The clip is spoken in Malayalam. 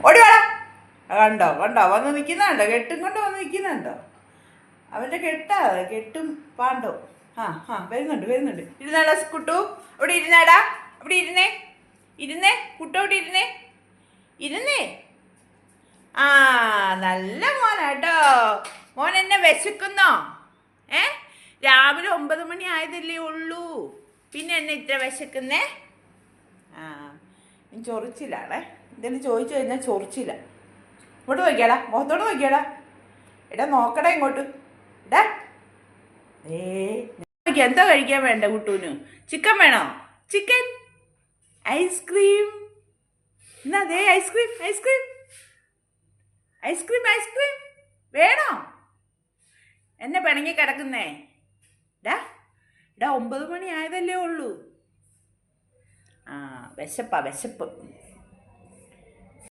ഓടി വേണം. കണ്ടോ കണ്ടോ വന്ന് നിൽക്കുന്നുണ്ടോ? കെട്ടും കൊണ്ട് വന്ന് നിൽക്കുന്നുണ്ടോ? അവൻ്റെ കെട്ടും പാണ്ടോ. വരുന്നുണ്ട് വരുന്നുണ്ട്. ഇരുന്നാടാ കുട്ടു, അവിടെ ഇരുന്നാടാ, അവിടെ ഇരുന്നേ കുട്ടു, അവിടെ ഇരുന്നേ. നല്ല മോനാട്ടോ. മോൻ എന്നെ വിശക്കുന്നോ? രാവിലെ 9 മണി ആയതല്ലേ ഉള്ളൂ, പിന്നെ എന്നെ ഇത്ര വിശക്കുന്നേ? ചൊറിച്ചിലാണേ. എന്തെങ്കിലും ചോദിച്ചു കഴിഞ്ഞാൽ ചൊറിച്ചില്ല. ഇങ്ങോട്ട് നോക്കിയാടാ, മുഖത്തോട് നോക്കിയാടാ. എടാ നോക്കടാ ഇങ്ങോട്ട്. എടാ എന്താ കഴിക്കാൻ വേണ്ട കുട്ടൂന്? ചിക്കൻ വേണോ? Chicken, ice cream. എന്നാ അതേ ഐസ്ക്രീം ഐസ്ക്രീം ഐസ്ക്രീം ഐസ്ക്രീം വേണോ? എന്നെ പിണങ്ങി കിടക്കുന്നേ? ഡാ 9 മണി ആയതല്ലേ ഉള്ളൂ. വിശപ്പ്